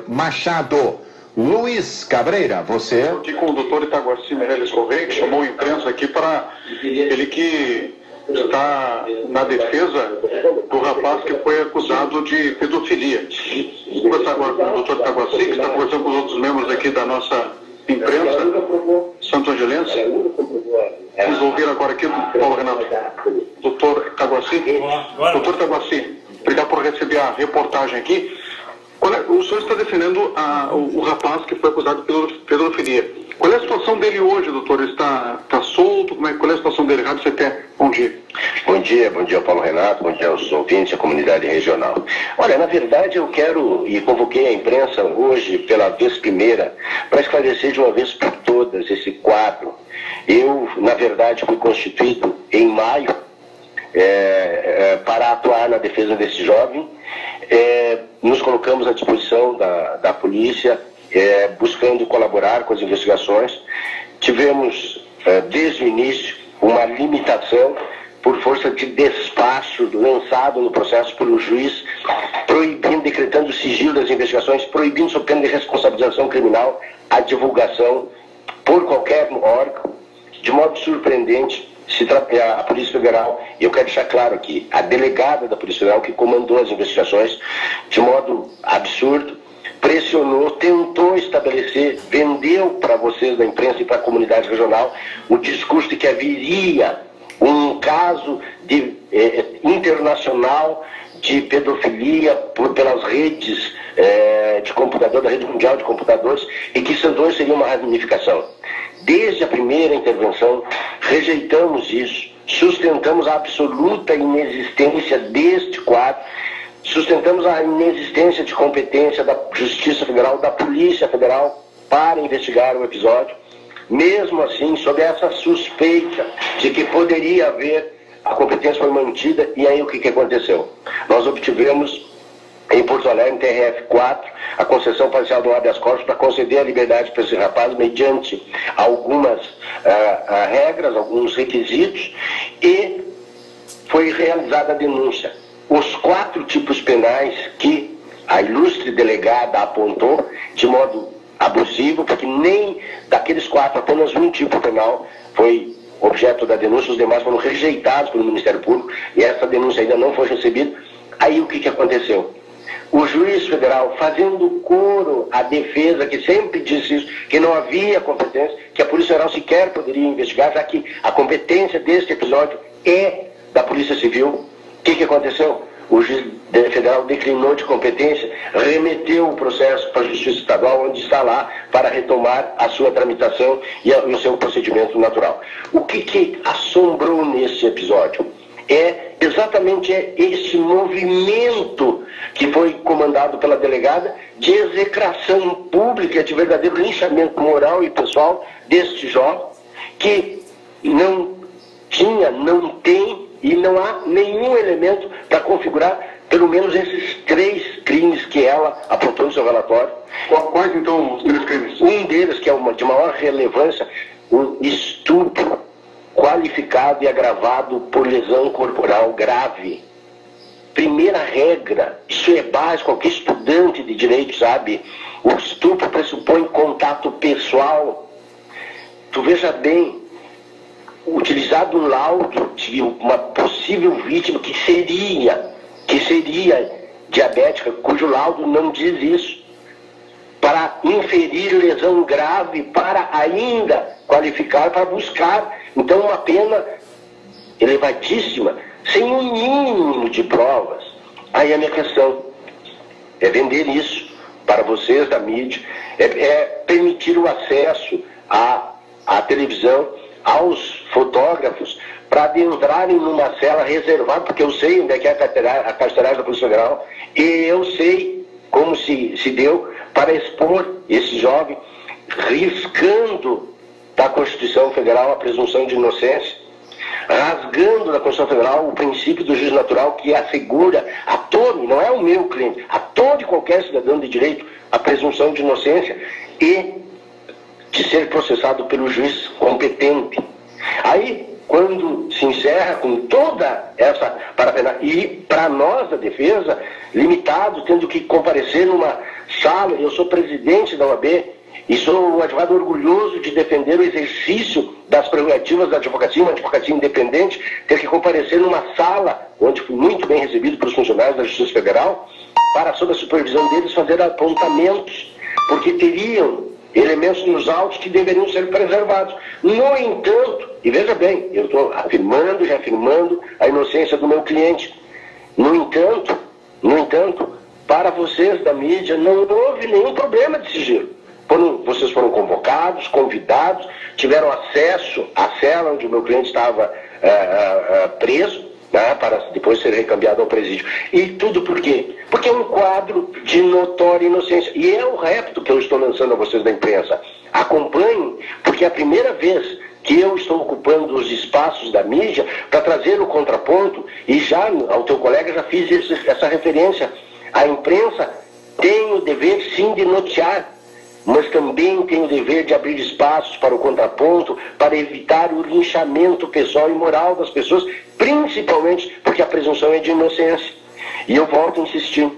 Machado. Luiz Cabreira, você... Aqui com o doutor Itaguaci Meirelles Correia, que chamou a imprensa aqui para ele que está na defesa do rapaz que foi acusado de pedofilia. Vou conversar agora com o doutor Itaguaci, que está conversando com os outros membros aqui da nossa imprensa santo-angelense. Vamos ouvir agora aqui o Paulo Renato. Doutor Itaguaci. Doutor Itaguaci, obrigado por receber a reportagem aqui. O senhor está defendendo o rapaz que foi acusado de pedofilia. Qual é a situação dele hoje, doutor? Ele está solto? Qual é a situação dele? Rádio CT, bom dia. Bom dia, Paulo Renato, bom dia aos ouvintes, à comunidade regional. Olha, na verdade eu quero, e convoquei a imprensa hoje pela vez primeira, para esclarecer de uma vez por todas esse quadro. Eu, na verdade, fui constituído em maio para atuar na defesa desse jovem. Nos colocamos à disposição da polícia, buscando colaborar com as investigações. Tivemos, desde o início, uma limitação por força de despacho lançado no processo pelo juiz, decretando o sigilo das investigações, proibindo, sob pena de responsabilização criminal, a divulgação por qualquer órgão. De modo surpreendente, a Polícia Federal, e eu quero deixar claro aqui, a delegada da Polícia Federal que comandou as investigações, de modo absurdo, pressionou, tentou estabelecer, vendeu para vocês da imprensa e para a comunidade regional o discurso de que haveria um caso internacional de pedofilia pelas redes de computador, da rede mundial de computadores, e que Santos seria uma ramificação. Desde a primeira intervenção, rejeitamos isso, sustentamos a absoluta inexistência deste quadro, sustentamos a inexistência de competência da Justiça Federal, da Polícia Federal para investigar o episódio. Mesmo assim, sob essa suspeita de que poderia haver, a competência foi mantida, e aí o que aconteceu? Nós obtivemos em Porto Alegre, em TRF4, a concessão parcial do habeas corpus para conceder a liberdade para esse rapaz mediante algumas regras, alguns requisitos, e foi realizada a denúncia. Os 4 tipos penais que a ilustre delegada apontou de modo abusivo, porque nem daqueles 4, apenas um tipo penal foi objeto da denúncia, os demais foram rejeitados pelo Ministério Público, e essa denúncia ainda não foi recebida. Aí o que aconteceu? O juiz federal, fazendo coro à defesa, que sempre disse isso, que não havia competência, que a Polícia Federal sequer poderia investigar, já que a competência deste episódio é da Polícia Civil. O que aconteceu? O juiz federal declinou de competência, remeteu o processo para a Justiça Estadual, onde está lá para retomar a sua tramitação e o seu procedimento natural. O que assombrou nesse episódio? Exatamente esse movimento que foi comandado pela delegada de execração pública, de verdadeiro linchamento moral e pessoal deste jovem, que não tinha, não tem e não há nenhum elemento para configurar pelo menos esses 3 crimes que ela apontou no seu relatório. Quais então os 3 crimes? Um deles, que é de maior relevância, o estupro qualificado e agravado por lesão corporal grave. Primeira regra, isso é básico, qualquer estudante de direito sabe, o estupro pressupõe contato pessoal. Tu veja bem, utilizado um laudo de uma possível vítima que seria diabética, cujo laudo não diz isso, para inferir lesão grave, para ainda qualificar, para buscar, então, uma pena elevadíssima, sem um mínimo de provas. Aí a minha questão é vender isso para vocês da mídia, permitir o acesso à televisão, aos fotógrafos, para adentrarem numa cela reservada, porque eu sei onde é que é a carceragem da Polícia Federal, e eu sei como se deu para expor esse jovem, riscando da Constituição Federal a presunção de inocência, rasgando da Constituição Federal o princípio do juízo natural que assegura a todo, não é o meu cliente, a todo e qualquer cidadão de direito a presunção de inocência e de ser processado pelo juiz competente. Aí, quando se encerra com toda essa parafernália, e para nós da defesa, limitado, tendo que comparecer sala, eu sou presidente da OAB e sou um advogado orgulhoso de defender o exercício das prerrogativas da advocacia, uma advocacia independente, ter que comparecer numa sala, onde fui muito bem recebido pelos funcionários da Justiça Federal, para, sob a supervisão deles, fazer apontamentos, porque teriam elementos nos autos que deveriam ser preservados. No entanto, e veja bem, eu estou afirmando e reafirmando a inocência do meu cliente. No entanto, para vocês da mídia não houve nenhum problema de sigilo. Vocês foram convocados, convidados, tiveram acesso à cela onde o meu cliente estava preso, né, para depois ser recambiado ao presídio. E tudo por quê? Porque é um quadro de notória inocência. E é o repto que eu estou lançando a vocês da imprensa. Acompanhem, porque é a primeira vez que eu estou ocupando os espaços da mídia para trazer o contraponto, e já ao teu colega já fiz essa referência. A imprensa tem o dever, sim, de noticiar, mas também tem o dever de abrir espaços para o contraponto, para evitar o linchamento pessoal e moral das pessoas, principalmente porque a presunção é de inocência. E eu volto a insistir.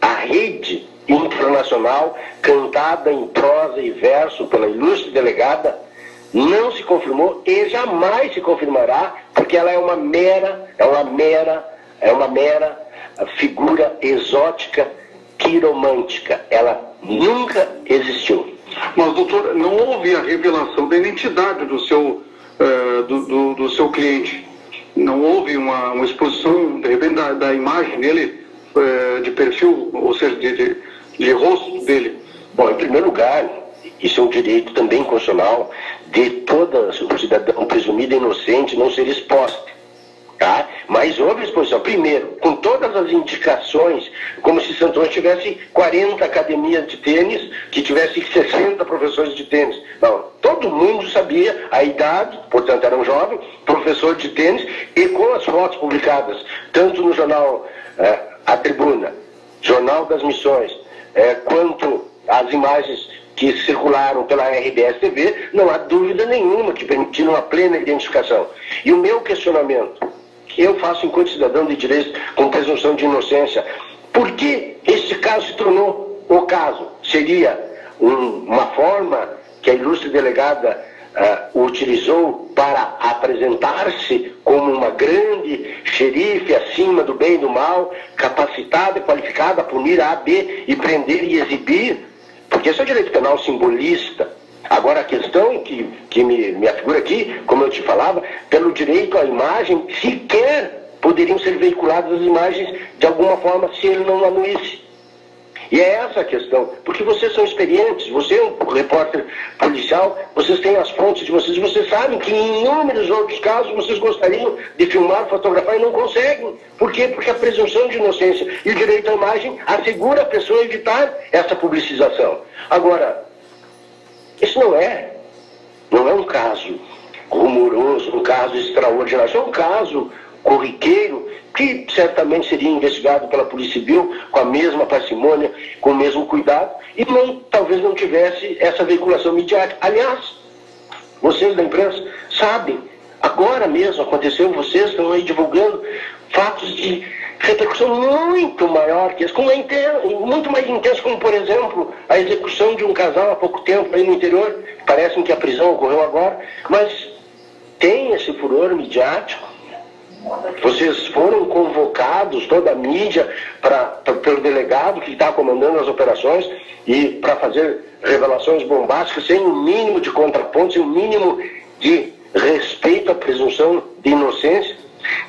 A rede internacional, cantada em prosa e verso pela ilustre delegada, não se confirmou e jamais se confirmará, porque ela é uma mera figura exótica, quiromântica. Ela nunca existiu. Mas, doutor, não houve a revelação da identidade do seu cliente? Não houve uma exposição, de repente, da imagem dele, de perfil, ou seja, de rosto dele? Bom, em primeiro lugar, isso é um direito também constitucional de todo cidadão presumido inocente não ser exposto. Tá? Mas houve exposição. Primeiro, com todas as indicações, como se Santo Antônio tivesse 40 academias de tênis, que tivesse 60 professores de tênis. Não, todo mundo sabia a idade, portanto era um jovem, professor de tênis, e com as fotos publicadas, tanto no jornal A Tribuna, Jornal das Missões, quanto as imagens que circularam pela RBS TV, não há dúvida nenhuma que permitiram a plena identificação. E o meu questionamento, que eu faço enquanto cidadão de direito com presunção de inocência, por que este caso se tornou o caso? Seria uma forma que a ilustre delegada utilizou para apresentar-se como uma grande xerife acima do bem e do mal, capacitada e qualificada a punir A, B e prender e exibir? Porque esse é o direito penal simbolista. Agora, a questão que me afigura aqui, como eu te falava, pelo direito à imagem, sequer poderiam ser veiculadas as imagens de alguma forma se ele não anuísse. E é essa a questão, porque vocês são experientes, você é um repórter policial, vocês têm as fontes de vocês, vocês sabem que em inúmeros outros casos vocês gostariam de filmar, fotografar e não conseguem. Por quê? Porque a presunção de inocência e o direito à imagem assegura a pessoa evitar essa publicização. Agora, isso não é um caso rumoroso, um caso extraordinário, isso é um caso corriqueiro que certamente seria investigado pela Polícia Civil com a mesma parcimônia, com o mesmo cuidado, e talvez não tivesse essa veiculação midiática. Aliás, vocês da imprensa sabem, agora mesmo aconteceu, vocês estão aí divulgando fatos de repercussão muito maior que esse, muito mais intenso, como, por exemplo, a execução de um casal há pouco tempo aí no interior. Parece que a prisão ocorreu agora, mas tem esse furor midiático. Vocês foram convocados, toda a mídia, pelo delegado que está comandando as operações, e para fazer revelações bombásticas sem um mínimo de contraponto, sem um mínimo de respeito à presunção de inocência.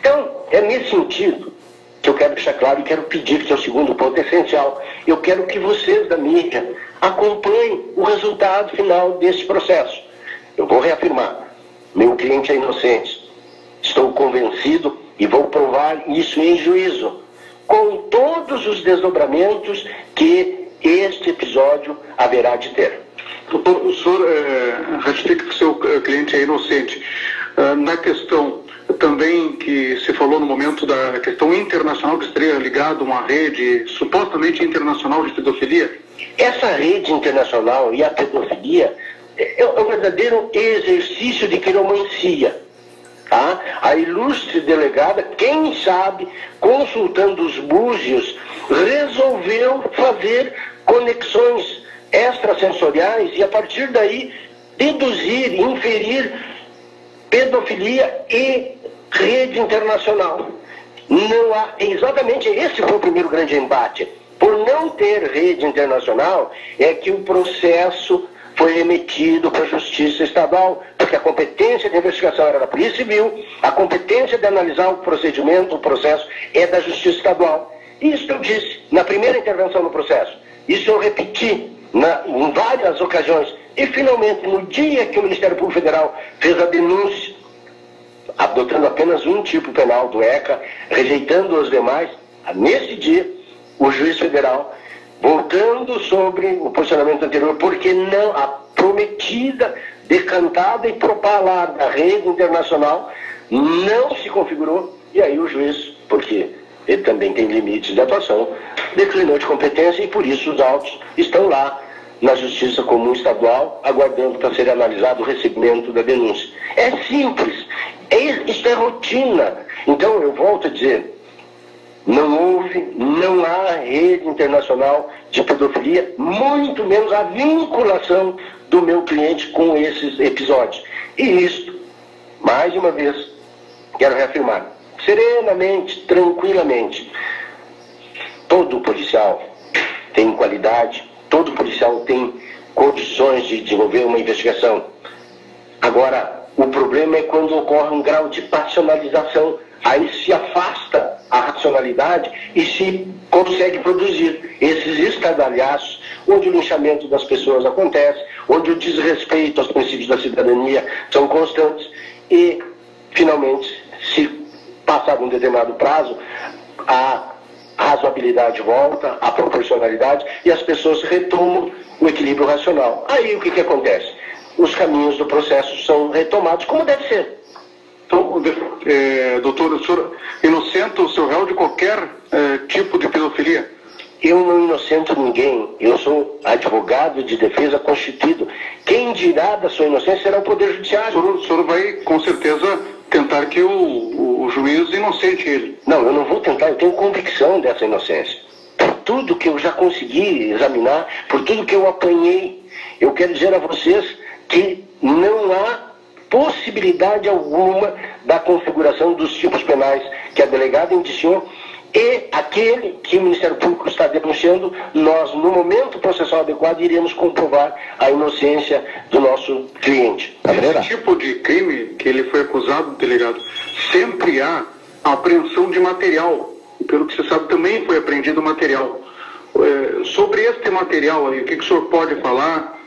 Então, é nesse sentido que eu quero deixar claro e quero pedir, que é o segundo ponto essencial. Eu quero que vocês da mídia acompanhem o resultado final desse processo. Eu vou reafirmar, meu cliente é inocente. Estou convencido e vou provar isso em juízo, com todos os desdobramentos que este episódio haverá de ter. Doutor, o senhor ratifica que o seu cliente é inocente. Na questão também que se falou no momento da questão internacional, que estaria ligado a uma rede supostamente internacional de pedofilia? Essa rede internacional e a pedofilia é um verdadeiro exercício de quiromancia. Tá? A ilustre delegada, quem sabe, consultando os búzios resolveu fazer conexões extrasensoriais e, a partir daí, deduzir, inferir pedofilia e rede internacional. Não há, exatamente esse foi o primeiro grande embate. Por não ter rede internacional, é que o processo foi remetido para a Justiça Estadual, porque a competência de investigação era da Polícia Civil, a competência de analisar o procedimento, o processo, é da Justiça Estadual. Isso eu disse na primeira intervenção no processo. Isso eu repeti em várias ocasiões. E, finalmente, no dia que o Ministério Público Federal fez a denúncia, adotando apenas um tipo penal do ECA, rejeitando os demais, nesse dia, o juiz federal, voltando sobre o posicionamento anterior, porque não a prometida, decantada e propalada rede internacional não se configurou, e aí o juiz, porque ele também tem limites de atuação, declinou de competência e por isso os autos estão lá na Justiça Comum Estadual, aguardando para ser analisado o recebimento da denúncia. É simples, isso é rotina. Então eu volto a dizer, não há rede internacional de pedofilia, muito menos a vinculação do meu cliente com esses episódios. E isto, mais uma vez, quero reafirmar, serenamente, tranquilamente, todo policial tem qualidade, todo policial tem condições de desenvolver uma investigação. Agora, o problema é quando ocorre um grau de passionalização. Aí se afasta a racionalidade e se consegue produzir esses estardalhaços, onde o linchamento das pessoas acontece, onde o desrespeito aos princípios da cidadania são constantes e, finalmente, se passar um determinado prazo, a razoabilidade volta, a proporcionalidade e as pessoas retomam o equilíbrio racional. Aí o que acontece? Os caminhos do processo são retomados como deve ser. Então, doutor, o senhor inocenta o seu réu de qualquer tipo de pedofilia? Eu não inocento ninguém, eu sou advogado de defesa constituído. Quem dirá da sua inocência será o Poder Judiciário. O senhor vai, com certeza, tentar que o juiz inocente ele. Não, eu não vou tentar, eu tenho convicção dessa inocência. Por tudo que eu já consegui examinar, por tudo que eu apanhei, eu quero dizer a vocês que não há possibilidade alguma da configuração dos tipos penais que a delegada indiciou e aquele que o Ministério Público está denunciando, nós, no momento processual adequado, iremos comprovar a inocência do nosso cliente. Esse tipo de crime que ele foi acusado, delegado, sempre há apreensão de material. Pelo que você sabe, também foi apreendido material. Sobre este material aí, o que o senhor pode falar?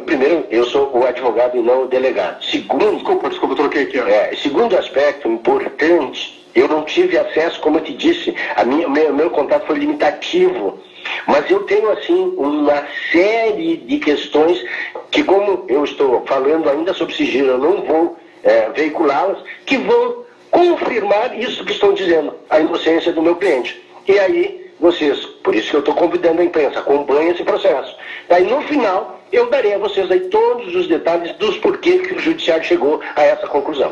Primeiro, eu sou o advogado e não o delegado. Segundo, Desculpa, eu troquei aqui. Segundo aspecto importante, eu não tive acesso, como eu te disse, meu contato foi limitativo. Mas eu tenho, assim, uma série de questões que, como eu estou falando ainda sob sigilo, eu não vou veiculá-las, que vão confirmar isso que estão dizendo, a inocência do meu cliente. E aí, vocês, por isso que eu estou convidando a imprensa, acompanhem esse processo. Daí, no final, eu darei a vocês aí todos os detalhes dos porquês que o Judiciário chegou a essa conclusão.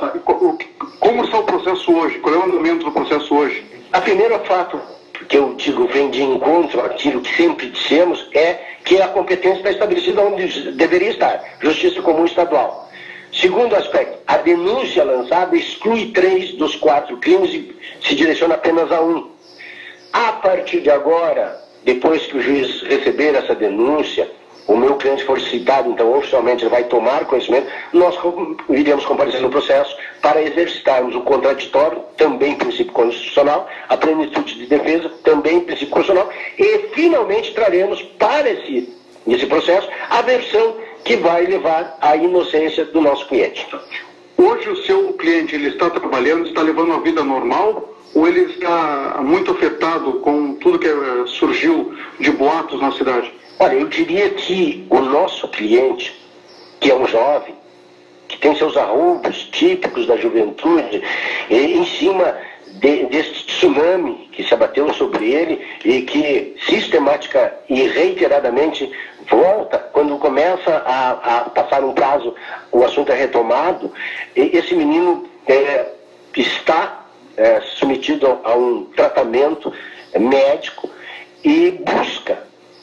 Como está o processo hoje? Qual é o andamento do processo hoje? O primeiro fato que eu digo vem de encontro àquilo que sempre dissemos é que a competência está estabelecida onde deveria estar, Justiça Comum Estadual. Segundo aspecto, a denúncia lançada exclui 3 dos 4 crimes e se direciona apenas a um. A partir de agora, depois que o juiz receber essa denúncia, o meu cliente for citado, então oficialmente ele vai tomar conhecimento, nós iremos comparecer no processo para exercitarmos o contraditório, também princípio constitucional, a plenitude de defesa, também princípio constitucional, e finalmente traremos para esse processo a versão que vai levar à inocência do nosso cliente. Hoje o seu cliente ele está trabalhando, está levando uma vida normal? Ou ele está muito afetado com tudo que surgiu de boatos na cidade? Olha, eu diria que o nosso cliente, que é um jovem, que tem seus arroubos típicos da juventude, em cima desse tsunami que se abateu sobre ele e que sistemática e reiteradamente volta, quando começa a passar um prazo, o assunto é retomado, esse menino está submetido a um tratamento médico e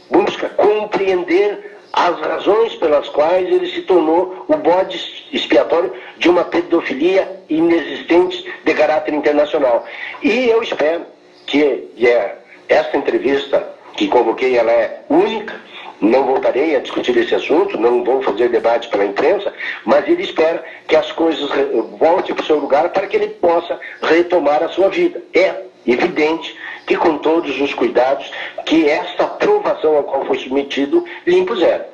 busca compreender as razões pelas quais ele se tornou o bode expiatório de uma pedofilia inexistente de caráter internacional. E eu espero que esta entrevista que convoquei, ela é única, não voltarei a discutir esse assunto, não vou fazer debate pela imprensa, mas ele espera que as coisas voltem para o seu lugar para que ele possa retomar a sua vida. É evidente que com todos os cuidados que esta aprovação a qual foi submetido lhe impuseram.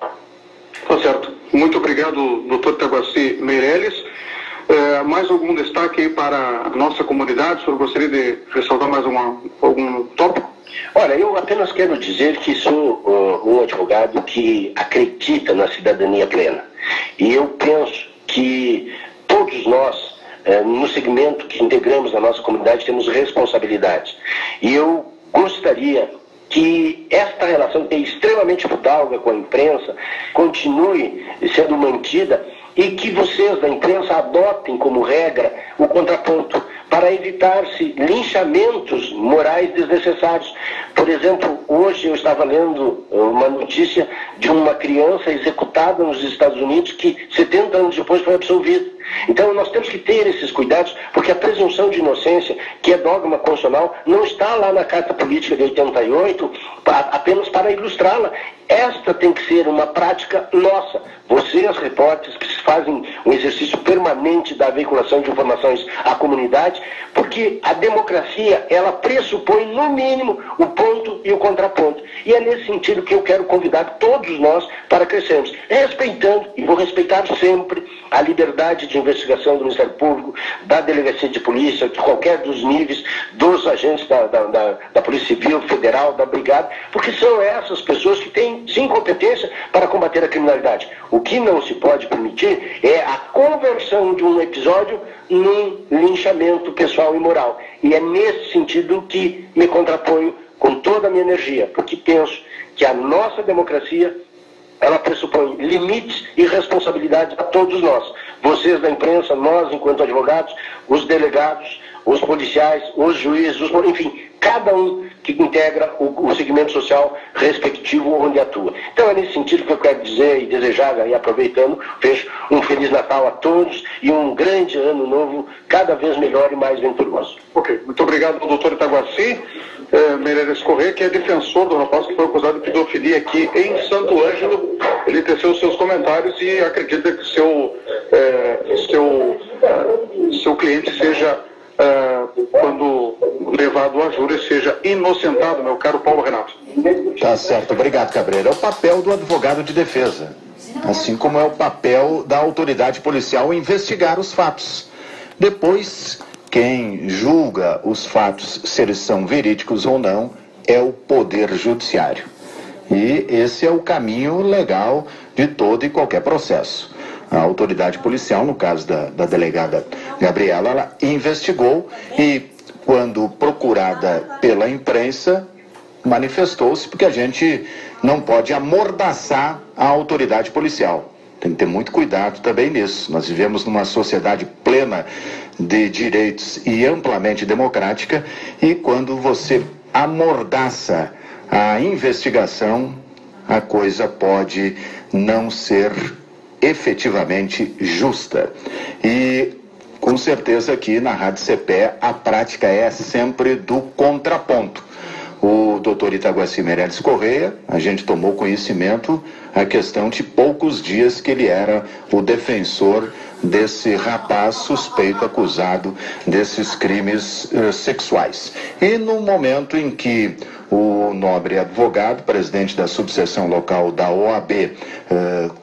Tá certo. Muito obrigado, doutor Itaguaci Meirelles. Mais algum destaque aí para a nossa comunidade? O senhor gostaria de ressaltar mais algum tópico? Olha, eu apenas quero dizer que sou um advogado que acredita na cidadania plena. E eu penso que todos nós, no segmento que integramos na nossa comunidade, temos responsabilidades. E eu gostaria que esta relação, que é extremamente fidalga com a imprensa, continue sendo mantida e que vocês da imprensa adotem como regra o contraponto para evitar-se linchamentos morais desnecessários. Por exemplo, hoje eu estava lendo uma notícia de uma criança executada nos Estados Unidos que 70 anos depois foi absolvida. Então nós temos que ter esses cuidados, porque a presunção de inocência, que é dogma constitucional, não está lá na Carta Política de 88 apenas para ilustrá-la. Esta tem que ser uma prática nossa. Vocês, repórteres, que fazem um exercício permanente da veiculação de informações à comunidade, porque a democracia, ela pressupõe, no mínimo, o ponto e o contraponto. E é nesse sentido que eu quero convidar todos nós para crescermos, respeitando, e vou respeitar sempre, a liberdade de investigação do Ministério Público, da Delegacia de Polícia, de qualquer dos níveis, dos agentes da Polícia Civil, Federal, da Brigada, porque são essas pessoas que têm, sim, competência para combater a criminalidade. O que não se pode permitir é a conversão de um episódio num linchamento pessoal e moral. E é nesse sentido que me contraponho com toda a minha energia, porque penso que a nossa democracia, ela pressupõe limites e responsabilidades a todos nós. Vocês da imprensa, nós enquanto advogados, os delegados, os policiais, os juízes, enfim, cada um que integra o segmento social respectivo onde atua. Então é nesse sentido que eu quero dizer e desejar, e aproveitando, vejo um Feliz Natal a todos e um grande ano novo, cada vez melhor e mais venturoso. Ok, muito obrigado ao doutor Itaguaci Meirelles Corrêa, que é defensor do rapaz que foi acusado de pedofilia aqui em Santo Ângelo. Ele teceu seus comentários e acredita que seu cliente seja, quando levado a júri, seja inocentado, meu caro Paulo Renato. Tá certo, obrigado, Cabreira. É o papel do advogado de defesa, assim como é o papel da autoridade policial investigar os fatos. Depois, quem julga os fatos, se eles são verídicos ou não, é o Poder Judiciário. E esse é o caminho legal de todo e qualquer processo. A autoridade policial, no caso da delegada Gabriela, ela investigou e, quando procurada pela imprensa, manifestou-se, porque a gente não pode amordaçar a autoridade policial. Tem que ter muito cuidado também nisso. Nós vivemos numa sociedade plena de direitos e amplamente democrática, e quando você amordaça a investigação, a coisa pode não ser efetivamente justa. E com certeza aqui na Rádio CPE a prática é sempre do contraponto. O doutor Itaguaci Meirelles Corrêa, a gente tomou conhecimento a questão de poucos dias que ele era o defensor desse rapaz suspeito, acusado desses crimes sexuais. E no momento em que o nobre advogado, presidente da subseção local da OAB,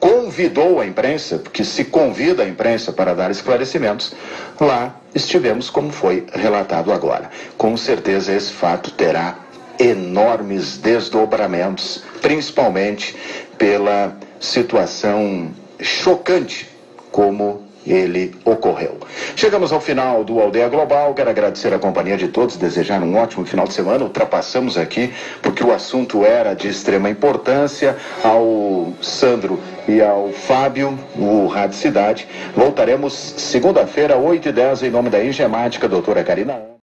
convidou a imprensa, porque se convida a imprensa para dar esclarecimentos, lá estivemos como foi relatado agora. Com certeza esse fato terá enormes desdobramentos, principalmente pela situação chocante como ele ocorreu. Chegamos ao final do Aldeia Global. Quero agradecer a companhia de todos, desejar um ótimo final de semana. Ultrapassamos aqui porque o assunto era de extrema importância. Ao Sandro e ao Fábio, o Rádio Cidade. Voltaremos segunda-feira, 8h10, em nome da Engemática, doutora Karina.